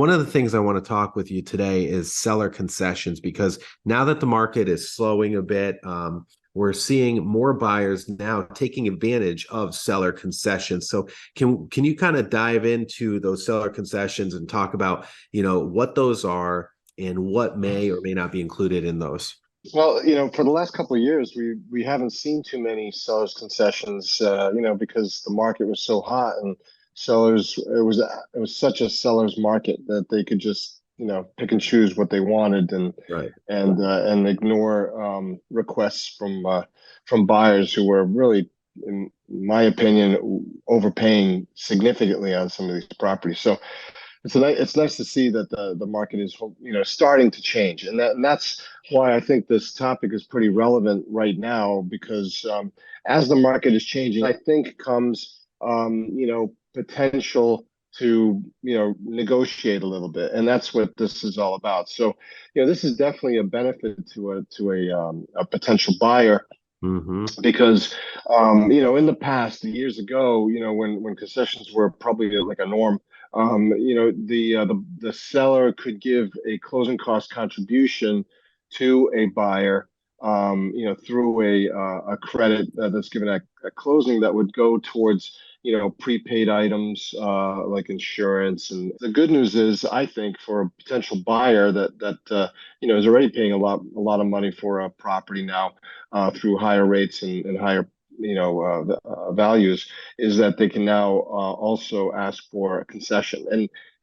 one of the things I want to talk with you today is seller concessions, because now that the market is slowing a bit, we're seeing more buyers now taking advantage of seller concessions. So can you kind of dive into those seller concessions and talk about, what those are and what may or may not be included in those? Well, for the last couple of years, we haven't seen too many sellers concessions, because the market was so hot and sellers, it was such a seller's market that they could just, pick and choose what they wanted and Right. and ignore requests from buyers who were really, in my opinion, overpaying significantly on some of these properties. So it's nice to see that the market is starting to change, and that's why I think this topic is pretty relevant right now, because as the market is changing, I think comes potential to negotiate a little bit, and that's what this is all about. So this is definitely a benefit to a potential buyer. Mm-hmm. Because in the past, years ago, when concessions were probably like a norm, the seller could give a closing cost contribution to a buyer, through a credit that's given at closing that would go towards prepaid items like insurance. And the good news is, I think, for a potential buyer that is already paying a lot of money for a property now through higher rates and higher values, is that they can now also ask for a concession.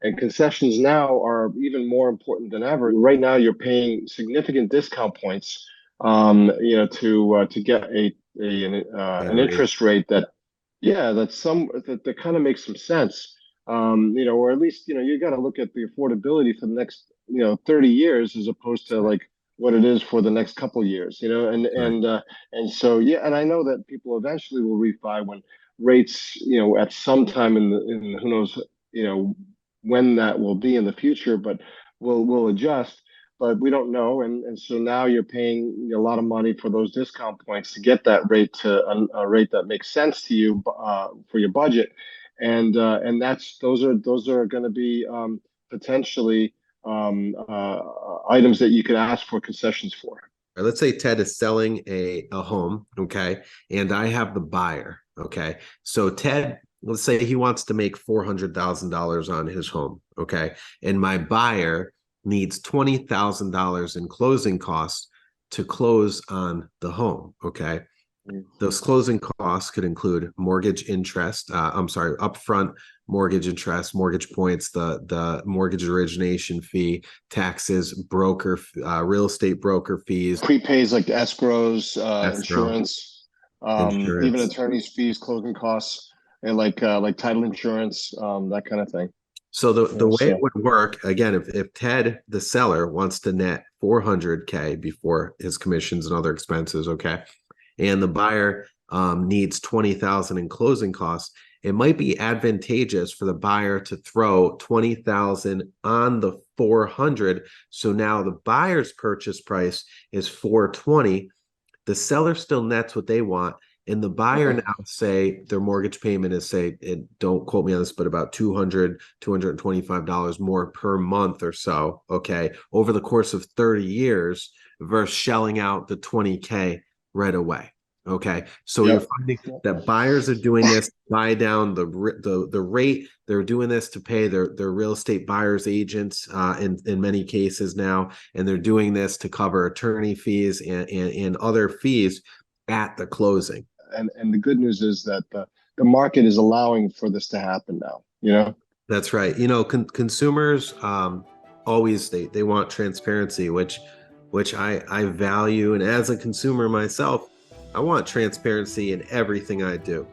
And concessions now are even more important than ever. Right now, you're paying significant discount points, to get an interest rate that kind of makes some sense. Or at least you got to look at the affordability for the next 30 years as opposed to like what it is for the next couple years, and so and I know that people eventually will refi when rates, at some time in who knows, when that will be in the future, but we'll adjust, but we don't know, and so now you're paying a lot of money for those discount points to get that rate to a rate that makes sense to you for your budget, and those are going to be potentially items that you could ask for concessions for. Let's say Ted is selling a home, okay, and I have the buyer, okay. So Ted, let's say he wants to make $400,000 on his home, okay, and my buyer needs $20,000 in closing costs to close on the home, okay. Those closing costs could include mortgage interest, upfront mortgage interest, mortgage points, the mortgage origination fee, taxes, broker, real estate broker fees, prepays like escrows, escrow, insurance, insurance, even attorney's fees, closing costs, and like title insurance, that kind of thing. So the way it would work, again, if Ted, the seller, wants to net $400K before his commissions and other expenses, okay, and the buyer needs $20,000 in closing costs, it might be advantageous for the buyer to throw $20,000 on the $400. So now the buyer's purchase price is $420. The seller still nets what they want, and the buyer now, say their mortgage payment is, don't quote me on this, but about $225 more per month or so, okay, over the course of 30 years versus shelling out the $20K right away. Okay, so you're finding that buyers are doing this to buy down the rate. They're doing this to pay their real estate buyers agents in many cases now, and they're doing this to cover attorney fees and other fees at the closing. And the good news is that the market is allowing for this to happen now. That's right. Consumers always they want transparency, which I value, and as a consumer myself, I want transparency in everything I do.